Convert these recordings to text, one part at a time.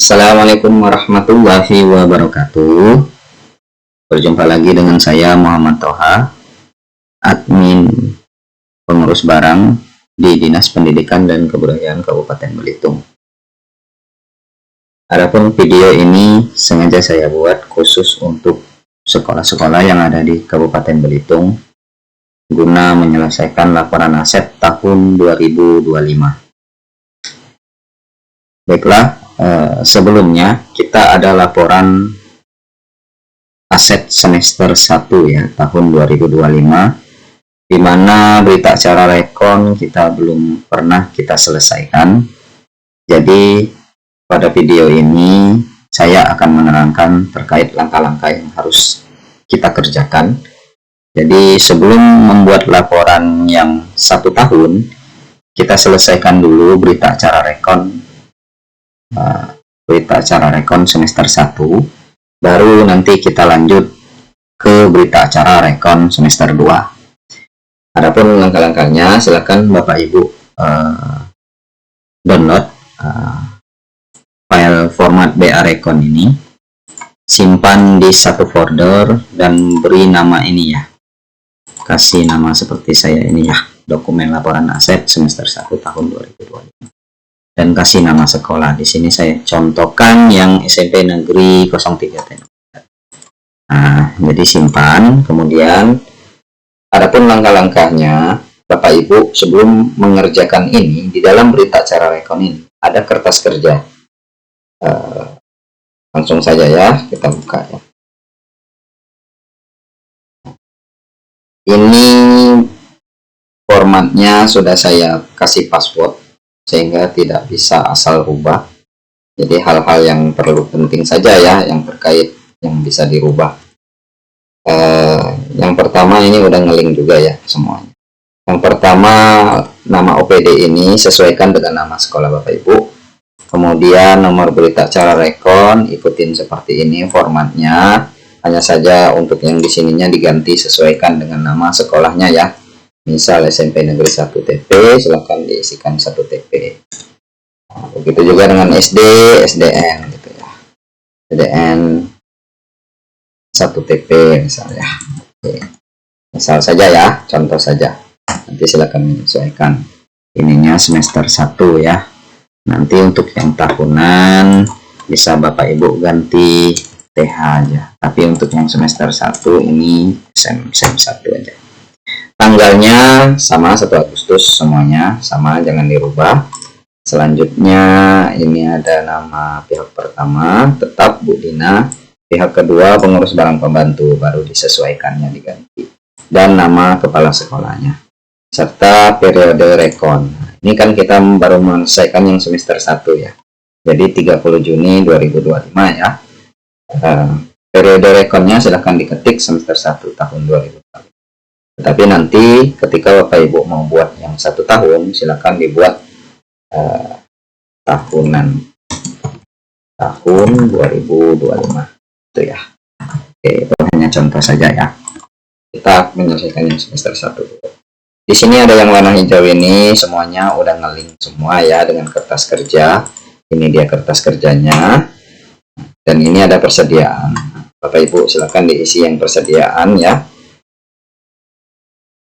Assalamualaikum warahmatullahi wabarakatuh. Berjumpa lagi dengan saya Muhammad Toha, admin pengurus barang di Dinas Pendidikan dan Kebudayaan Kabupaten Belitung. Adapun video ini sengaja saya buat khusus untuk sekolah-sekolah yang ada di Kabupaten Belitung guna menyelesaikan laporan aset tahun 2025. Baiklah, sebelumnya kita ada laporan aset semester 1 ya tahun 2025, di mana berita acara rekon kita belum pernah kita selesaikan. Jadi pada video ini saya akan menerangkan terkait langkah-langkah yang harus kita kerjakan. Jadi sebelum membuat laporan yang 1 tahun, kita selesaikan dulu berita acara rekon semester 1, baru nanti kita lanjut ke berita acara rekon semester 2. Adapun langkah-langkahnya, silakan Bapak Ibu download file format BA rekon ini, simpan di satu folder dan beri nama ini ya, kasih nama seperti saya ini ya, dokumen laporan aset semester 1 tahun 2025, dan kasih nama sekolah. Di sini saya contohkan yang SMP Negeri 03 Tenor. Nah, jadi simpan. Kemudian adapun langkah-langkahnya, Bapak Ibu sebelum mengerjakan ini, di dalam berita acara rekon ini ada kertas kerja. Langsung saja ya, kita buka ya. Ini formatnya sudah saya kasih password sehingga tidak bisa asal rubah. Jadi hal-hal yang perlu penting saja ya yang terkait yang bisa dirubah. Yang pertama ini udah ngeling juga ya semuanya. Yang pertama, nama OPD ini sesuaikan dengan nama sekolah Bapak Ibu. Kemudian nomor berita acara rekon ikutin seperti ini formatnya. Hanya saja untuk yang di sininya diganti sesuaikan dengan nama sekolahnya ya. Misal SMP Negeri 1 TP, silahkan diisikan 1 TP. Nah, begitu juga dengan SD, SDN gitu ya. SDN 1 TP misalnya. Oke. Misal saja ya, contoh saja. Nanti silakan menyesuaikan. Ininya semester 1 ya. Nanti untuk yang tahunan bisa Bapak Ibu ganti TH aja. Tapi untuk yang semester 1 ini SEM 1 aja. Tanggalnya sama 1 Agustus, semuanya sama, jangan dirubah. Selanjutnya ini ada nama pihak pertama tetap Bu Dina, pihak kedua pengurus barang pembantu, baru disesuaikannya diganti, dan nama kepala sekolahnya serta periode rekon. Ini kan kita baru menyelesaikan yang semester 1 ya, jadi 30 Juni 2025 ya. Periode rekonnya silahkan diketik semester 1 tahun 2025. Tetapi nanti ketika Bapak Ibu mau buat yang 1 tahun, silakan dibuat tahunan, tahun 2025 itu ya. Oke, itu hanya contoh saja ya. Kita menyelesaikan yang semester 1 dulu. Di sini ada yang warna hijau ini semuanya udah nge-link semua ya dengan kertas kerja. Ini dia kertas kerjanya. Dan ini ada persediaan. Bapak Ibu silakan diisi yang persediaan ya.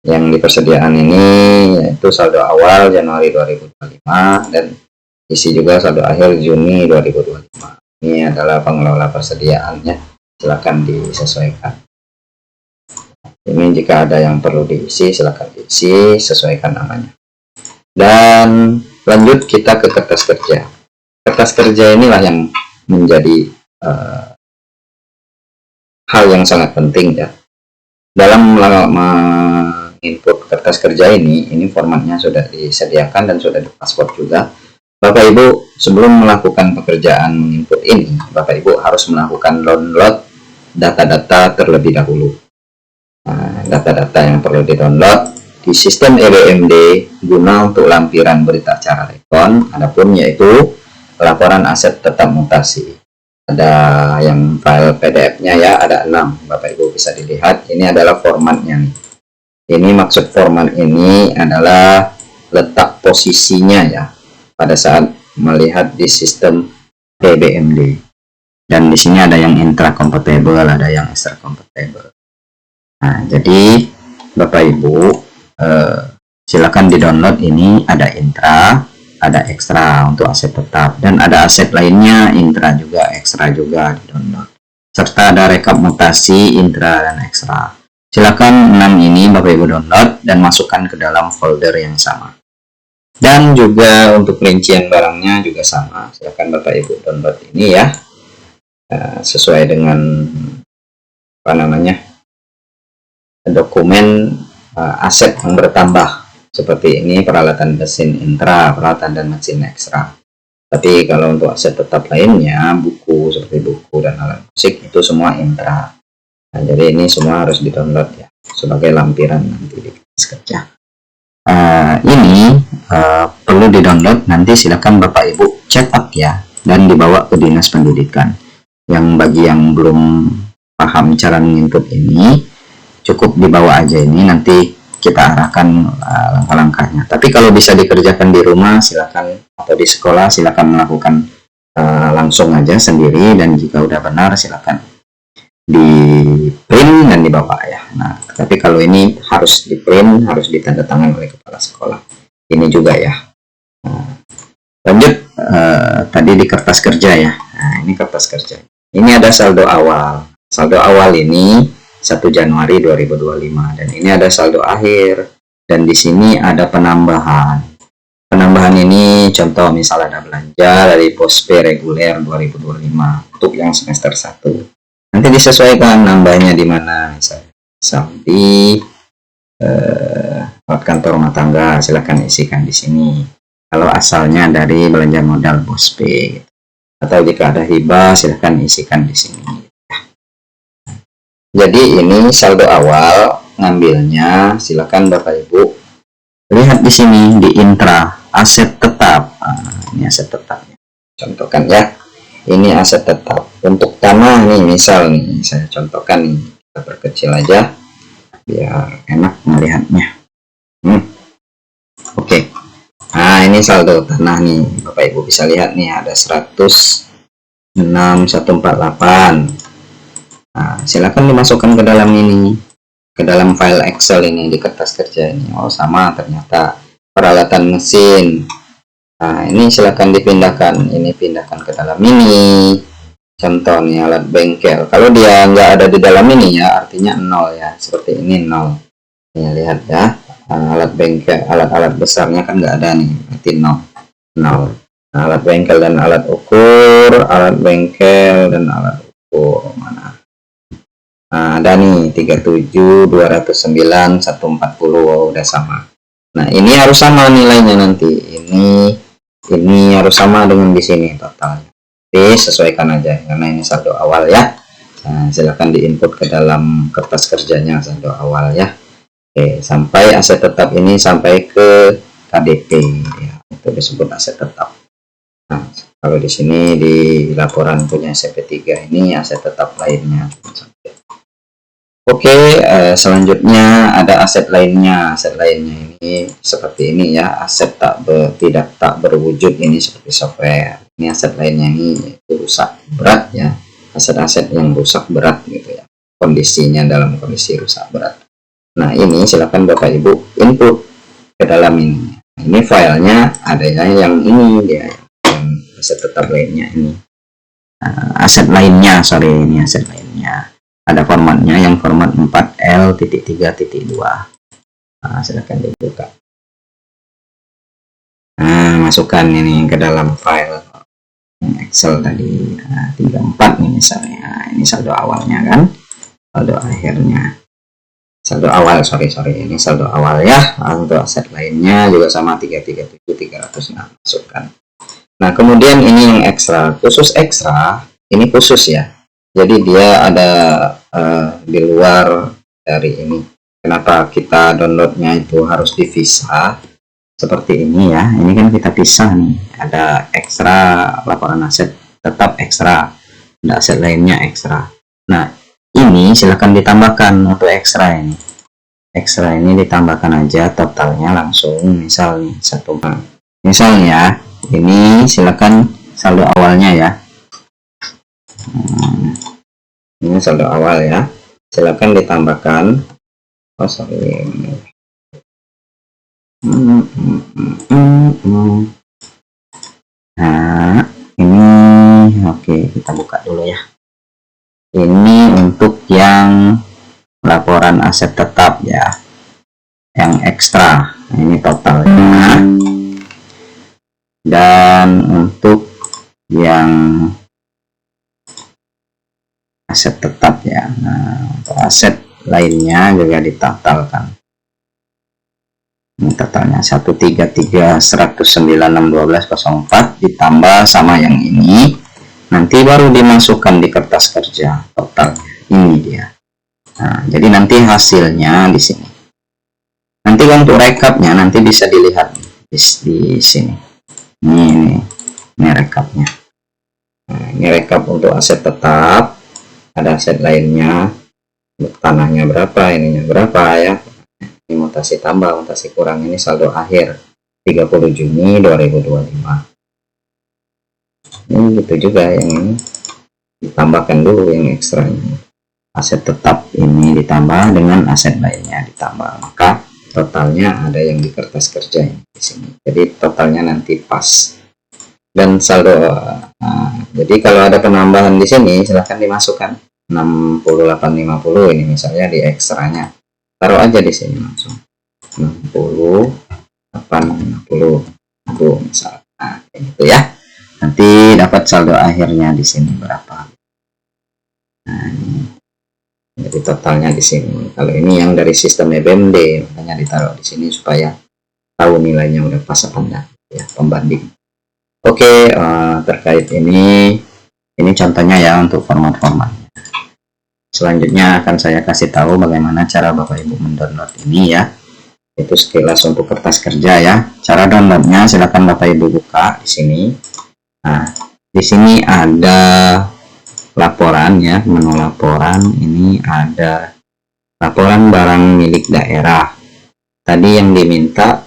Yang di persediaan ini yaitu saldo awal Januari 2025 dan isi juga saldo akhir Juni 2025. Ini adalah pengelola persediaannya, silakan disesuaikan. Ini jika ada yang perlu diisi silakan diisi, sesuaikan namanya. Dan lanjut kita ke kertas kerja. Kertas kerja inilah yang menjadi hal yang sangat penting ya. Dalam input kertas kerja ini formatnya sudah disediakan dan sudah di-password juga. Bapak Ibu sebelum melakukan pekerjaan menginput ini, Bapak Ibu harus melakukan download data-data terlebih dahulu. Data-data yang perlu di-download di sistem EBMD guna untuk lampiran berita acara rekon, adapun yaitu laporan aset tetap mutasi. Ada yang file PDF-nya ya, ada 6. Bapak Ibu bisa dilihat, ini adalah formatnya nih. Ini maksud format ini adalah letak posisinya ya pada saat melihat di sistem BMD. Dan di sini ada yang intra compatible, ada yang extra compatible. Nah, jadi Bapak Ibu silakan di-download. Ini ada intra, ada ekstra untuk aset tetap, dan ada aset lainnya intra juga, ekstra juga di-download. Serta ada rekap mutasi intra dan ekstra. Silakan 6 ini Bapak Ibu download dan masukkan ke dalam folder yang sama. Dan juga untuk rincian barangnya juga sama. Silakan Bapak Ibu download ini ya. Sesuai dengan dokumen aset yang bertambah seperti ini, peralatan mesin intra, peralatan dan mesin ekstra. Tapi kalau untuk aset tetap lainnya, buku seperti buku dan alat musik itu semua intra. Nah, jadi ini semua harus di-download ya sebagai lampiran nanti di kelas kerja. Ini perlu di-download, nanti silakan Bapak Ibu cetak ya dan dibawa ke Dinas Pendidikan. Yang bagi yang belum paham cara menginput ini, cukup dibawa aja ini, nanti kita arahkan langkah-langkahnya. Tapi kalau bisa dikerjakan di rumah silakan, atau di sekolah silakan melakukan langsung aja sendiri, dan jika udah benar silakan di print dan dibawa ya. Nah, tapi kalau ini harus di print, harus ditandatangan oleh kepala sekolah. Ini juga ya. Lanjut tadi di kertas kerja ya. Nah, ini kertas kerja. Ini ada saldo awal. Saldo awal ini 1 Januari 2025, dan ini ada saldo akhir, dan di sini ada penambahan. Penambahan ini contoh misal ada belanja dari pos P reguler 2025 untuk yang semester 1. Nanti disesuaikan nambahnya di mana, misal di alat kantor rumah tangga, silakan isikan di sini. Kalau asalnya dari belanja modal pos P, atau jika ada hibah silakan isikan di sini. Jadi ini saldo awal, ngambilnya silakan Bapak Ibu lihat di sini di intra aset tetap. Ini aset tetapnya. Contohkan ya. Ini aset tetap. Untuk tanah nih, misal nih saya contohkan nih. Kita perkecil aja biar enak melihatnya. Oke. Nah, ini saldo tanah nih. Bapak Ibu bisa lihat nih ada 106.148. Nah, silakan dimasukkan ke dalam ini, ke dalam file Excel ini di kertas kerja ini. Oh, sama ternyata. Peralatan mesin. Nah, ini silakan dipindahkan. Ini pindahkan ke dalam ini. Contoh nih alat bengkel. Kalau dia nggak ada di dalam ini ya, artinya 0 ya. Seperti ini 0. Ini lihat ya. Alat bengkel, alat-alat besarnya kan nggak ada nih, berarti 0. Nah, alat bengkel dan alat ukur, alat bengkel dan alat ukur mana? Nah, ada nih 37, 209, 140. Oh, udah sama. Nah, ini harus sama nilainya nanti. Ini harus sama dengan di sini totalnya. Oke, sesuaikan aja karena ini saldo awal ya. Nah, silakan diinput ke dalam kertas kerjanya saldo awal ya. Oke, sampai aset tetap ini sampai ke KDP ya. Itu disebut aset tetap. Nah, kalau di sini di laporan punya CP3 ini aset tetap lainnya. Oke, selanjutnya ada aset lainnya. Aset lainnya ini seperti ini ya, aset tidak berwujud, ini seperti software. Ini aset lainnya ini itu rusak berat ya, aset-aset yang rusak berat gitu ya, kondisinya dalam kondisi rusak berat. Nah, ini silakan Bapak Ibu input ke dalam ini. Ini filenya adanya yang ini dia, yang aset tetap lainnya ini. Aset lainnya, ini aset lainnya. Ada formatnya yang format 4L.3.2. Nah, silakan dibuka. Nah, masukkan ini ke dalam file Excel tadi. 34 nih misalnya. Nah, ini saldo awalnya kan, saldo akhirnya. Saldo awal, sorry, ini saldo awal ya. Untuk aset lainnya juga sama 337, 306 masukkan. Nah, kemudian ini yang ekstra, khusus ekstra, ini khusus ya. Jadi dia ada di luar dari ini. Kenapa kita downloadnya itu harus dipisah seperti ini ya? Ini kan kita pisah nih. Ada ekstra laporan aset tetap ekstra, ada aset lainnya ekstra. Nah, ini silahkan ditambahkan untuk ekstra ini. Ekstra ini ditambahkan aja totalnya langsung. Misal nih 1. Misalnya ini silakan saldo awalnya ya. Ini saldo awal ya, silakan ditambahkan. Oh sorry. Nah ini oke, kita buka dulu ya. Ini untuk yang laporan aset tetap ya, yang ekstra. Ini totalnya. Dan untuk yang aset tetap ya, nah untuk aset lainnya juga ditotalkan. Ini totalnya 133.109.612.04 ditambah sama yang ini, nanti baru dimasukkan di kertas kerja total. Ini dia. Nah, jadi nanti hasilnya di sini. Nanti untuk rekapnya nanti bisa dilihat di sini. Ini rekapnya. Nah, ini rekap untuk aset tetap. Ada aset lainnya. Tanahnya berapa, ininya berapa ya. Ini mutasi tambah, mutasi kurang, ini saldo akhir 30 Juni 2025. Ini gitu juga, yang ini ditambahkan dulu yang ekstra ini. Aset tetap ini ditambah dengan aset lainnya ditambah, maka totalnya ada yang di kertas kerja ini di sini. Jadi totalnya nanti pas. Dan saldo jadi kalau ada penambahan di sini silahkan dimasukkan 6850 ini misalnya di ekstranya. Taruh aja di sini langsung 6850 misalnya. Nah, kayak gitu ya. Nanti dapat saldo akhirnya di sini berapa. Nah, ini. Jadi totalnya di sini. Kalau ini yang dari sistem EBMD, makanya ditaruh di sini supaya tahu nilainya udah pas apa enggak ya, pembanding. Oke, terkait ini contohnya ya untuk format-formatnya. Selanjutnya akan saya kasih tahu bagaimana cara Bapak Ibu mendownload ini ya. Itu sekilas untuk kertas kerja ya. Cara downloadnya silakan Bapak Ibu buka di sini. Nah, di sini ada laporan ya, menu laporan. Ini ada laporan barang milik daerah. Tadi yang diminta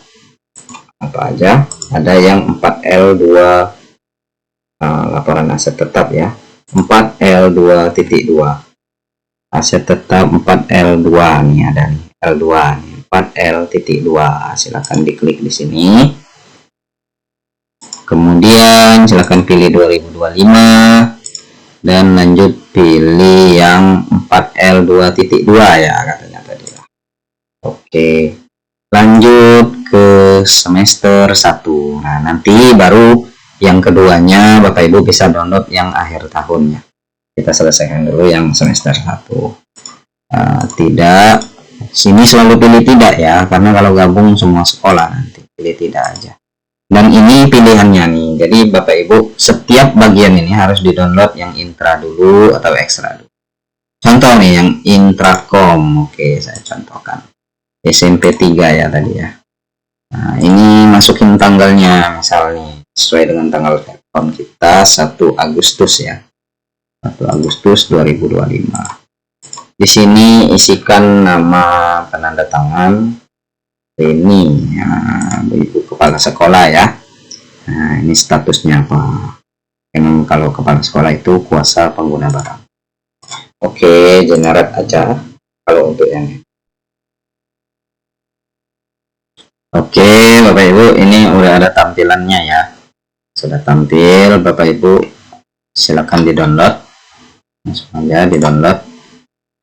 apa aja? Ada yang 4L2 laporan aset tetap ya. 4L2.2 aset tetap 4L2 nih, ada nih L2 nih, 4L.2. Silakan diklik di sini. Kemudian silakan pilih 2025 dan lanjut pilih yang 4L2.2 ya katanya tadi ya. Oke. Lanjut ke semester 1. Nah, nanti baru yang keduanya Bapak Ibu bisa download yang akhir tahunnya. Kita selesaikan dulu yang semester 1. Tidak, sini selalu pilih tidak ya, karena kalau gabung semua sekolah nanti pilih tidak aja. Dan ini pilihannya nih, jadi Bapak Ibu setiap bagian ini harus di-download yang intra dulu atau ekstra dulu. Contoh nih yang intrakom, oke saya contohkan. SMP 3 ya tadi ya. Nah, ini masukin tanggalnya misalnya sesuai dengan tanggal telepon kita 1 Agustus ya. 1 Agustus 2025. Di sini isikan nama penanda tangan ini ya, Ibu Kepala Sekolah ya. Nah, ini statusnya apa? Yang kalau kepala sekolah itu kuasa pengguna barang. Oke, generate aja kalau untuk yang ini. Oke, Bapak Ibu, ini udah ada tampilannya ya. Sudah tampil, Bapak Ibu silakan di-download. Langsung aja di-download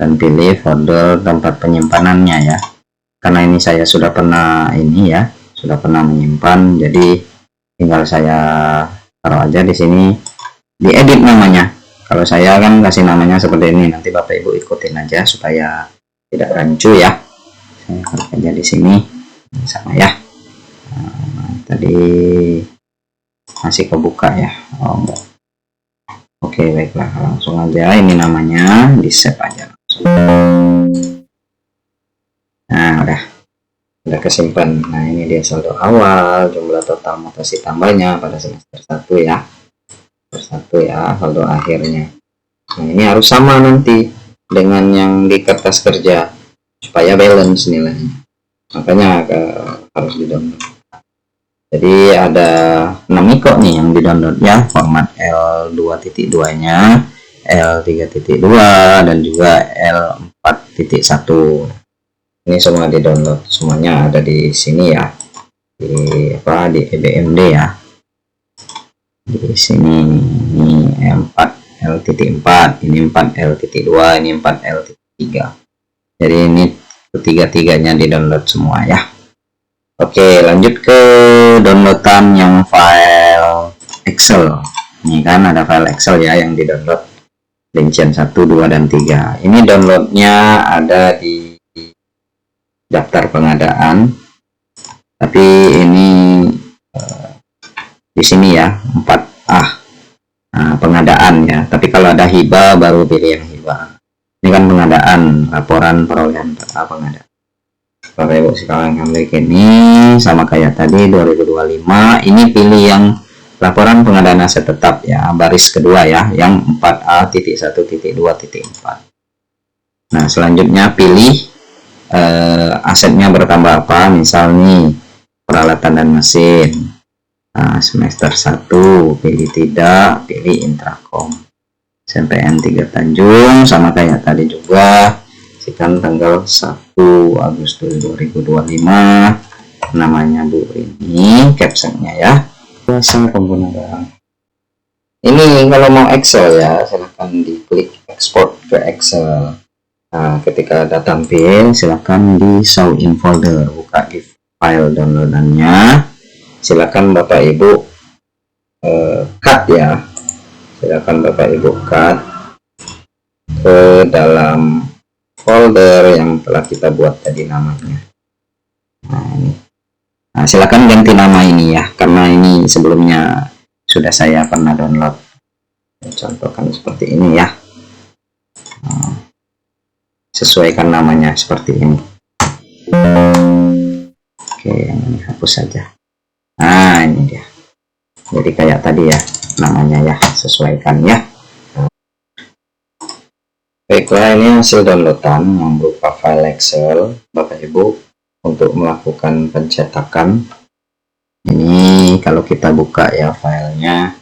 dan pilih folder tempat penyimpanannya ya. Karena ini saya sudah pernah menyimpan, jadi tinggal saya taruh aja di sini, diedit namanya. Kalau saya kan kasih namanya seperti ini, nanti Bapak Ibu ikutin aja supaya tidak rancu ya. Saya taruh aja di sini sama ya. Tadi masih kebuka ya. Oh enggak. Oke, baiklah, langsung aja ini namanya di save aja langsung. Nah, udah kesimpan. Nah, ini dia saldo awal, jumlah total mutasi tambahnya pada semester 1 ya. Semester 1 ya, saldo akhirnya. Nah, ini harus sama nanti dengan yang di kertas kerja supaya balance nilainya. Makanya harus di-download. Jadi ada 6 iko nih yang di-download ya, format L2.2 nya, L3.2 dan juga L4.1. Ini semua di download, semuanya ada di sini ya, di EBMD ya. Di sini ini 4L.4, ini 4L.2, ini 4L.3. Jadi ini ketiga-tiganya di download semua ya. Oke, lanjut ke downloadan yang file Excel. Ini kan ada file Excel ya yang di download, rincian 1, 2, dan 3. Ini downloadnya ada di daftar pengadaan, tapi ini di sini ya 4A, pengadaan ya. Tapi kalau ada hibah baru pilih yang hibah. Ini kan pengadaan, laporan perolehan data pengadaan. Bapak Ibu sekalian klik ini sama kayak tadi 2025. Ini pilih yang laporan pengadaan aset tetap ya, baris kedua ya, yang 4A.1.2.4. Nah, selanjutnya pilih asetnya bertambah apa, misal nih peralatan dan mesin. Nah, semester 1 pilih tidak, pilih Intrakom. SMPN 3 Tanjung sama kayak tadi juga, isikan tanggal 1 Agustus 2025, namanya Bu ini, captionnya ya, kuasa pengguna barang. Ini kalau mau Excel ya, silahkan diklik ekspor ke Excel. Nah, ketika ada tampil, silahkan di show in folder, buka di file downloadannya. Silahkan Bapak Ibu cut ya, silahkan Bapak Ibu cut ke dalam folder yang telah kita buat tadi namanya. Nah, ini. Nah, silahkan ganti nama ini ya, karena ini sebelumnya sudah saya pernah download. Contohkan seperti ini ya. Nah, sesuaikan namanya seperti ini. Oke, yang ini hapus saja. Nah, ini dia. Jadi kayak tadi ya namanya ya, sesuaikan ya. Baiklah, ini hasil downloadan yang berupa file Excel Bapak Ibu untuk melakukan pencetakan. Ini kalau kita buka ya filenya,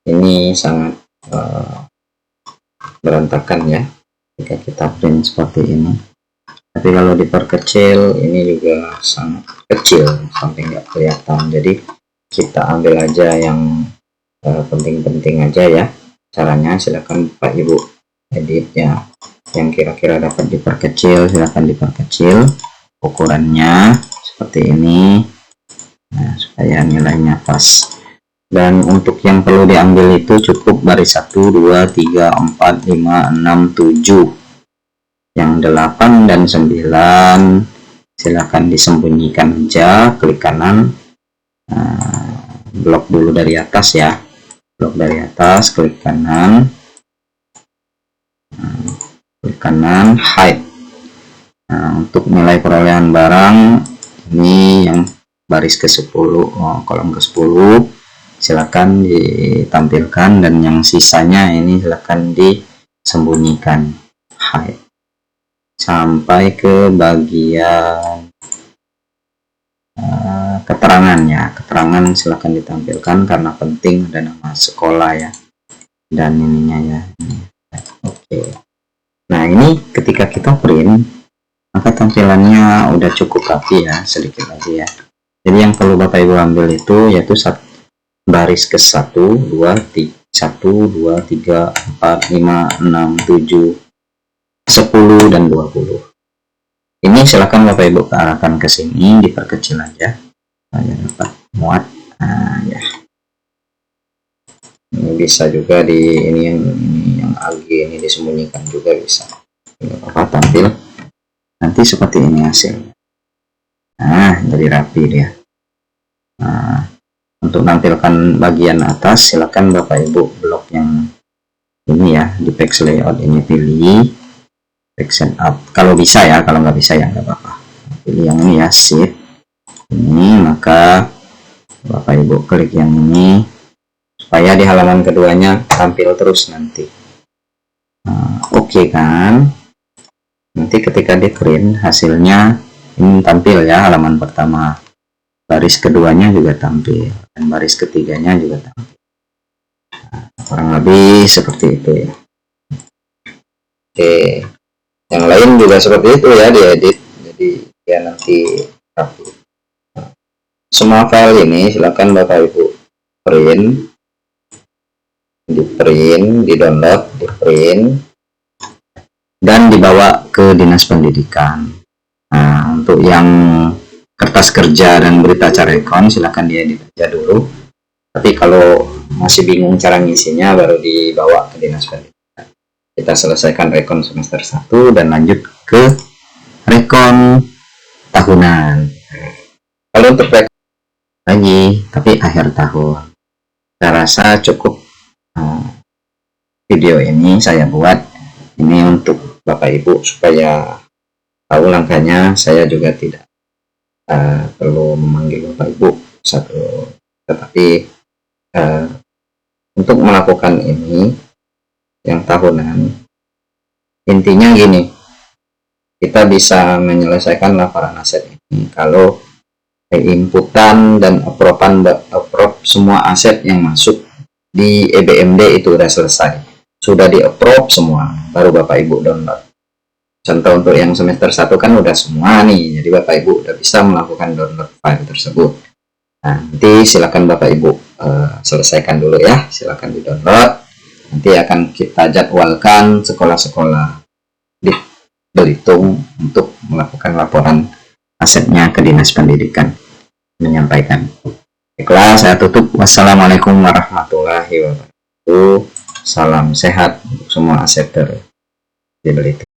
ini sangat berantakan ya jika kita print seperti ini. Tapi kalau diperkecil ini juga sangat kecil sampai nggak kelihatan. Jadi kita ambil aja yang penting-penting aja ya. Caranya silakan Pak Ibu edit ya, yang kira-kira dapat diperkecil silakan diperkecil ukurannya seperti ini. Nah, supaya nilainya pas. Dan untuk yang perlu diambil itu cukup baris 1, 2, 3, 4, 5, 6, 7. Yang 8 dan 9 silakan disembunyikan aja, klik kanan, blok dulu dari atas ya, blok dari atas, klik kanan, hide. Nah, untuk nilai perolehan barang ini yang baris ke-10, kolom ke-10 silakan ditampilkan, dan yang sisanya ini silakan disembunyikan, hide. Sampai ke bagian keterangannya, keterangan silakan ditampilkan karena penting, ada nama sekolah ya dan ininya ya. Oke. Nah, ini ketika kita print maka tampilannya udah cukup rapi ya, sedikit lagi ya. Jadi yang perlu Bapak Ibu ambil itu yaitu baris ke 1, 2, 3, 4, 5, 6, 7, 10 dan 20. Ini silakan Bapak Ibu arahkan ke sini, diperkecil aja supaya dapat muat. Nah, ya. Ini bisa juga ini yang AG ini disembunyikan juga bisa. Tidak apa-apa, tampil nanti seperti ini hasilnya. Nah, jadi rapi dia. Nah, untuk menampilkan bagian atas silakan Bapak Ibu blok yang ini ya, di page layout ini pilih section up kalau bisa ya, kalau nggak bisa ya nggak apa-apa, pilih yang ini ya, sheet ini, maka Bapak Ibu klik yang ini supaya di halaman keduanya tampil terus nanti. Oke kan, nanti ketika di print hasilnya ini tampil ya, halaman pertama, baris keduanya juga tampil, dan baris ketiganya juga tampil. kurang lebih seperti itu ya. Oke, yang lain juga seperti itu ya, diedit jadi ya nanti rapi. Semua file ini silakan Bapak Ibu print, di download, di print, dan dibawa ke Dinas Pendidikan. Nah, untuk yang kertas kerja dan berita acara rekon silakan diedit aja dulu. Tapi kalau masih bingung cara ngisinya, baru dibawa ke Dinas Pendidikan. Kita selesaikan rekon semester 1 dan lanjut ke rekon tahunan. Kalau untuk rekon lagi, tapi akhir tahun. Saya rasa cukup video ini saya buat ini untuk Bapak Ibu supaya tahu langkahnya. Saya juga tidak perlu memanggil Bapak Ibu satu, tetapi untuk melakukan ini yang tahunan, intinya gini, kita bisa menyelesaikan laporan aset ini kalau inputan dan approve semua aset yang masuk di EBMD itu udah selesai, sudah di approve semua, baru Bapak Ibu download. Contoh untuk yang semester 1 kan udah semua nih, jadi Bapak Ibu udah bisa melakukan download file tersebut. Nah, nanti silakan Bapak Ibu selesaikan dulu ya, silakan di download. Nanti akan kita jadwalkan sekolah-sekolah di Belitung untuk melakukan laporan asetnya ke Dinas Pendidikan, menyampaikan. Baiklah, saya tutup. Wassalamualaikum warahmatullahi wabarakatuh. Salam sehat untuk semua aseter di Belitung.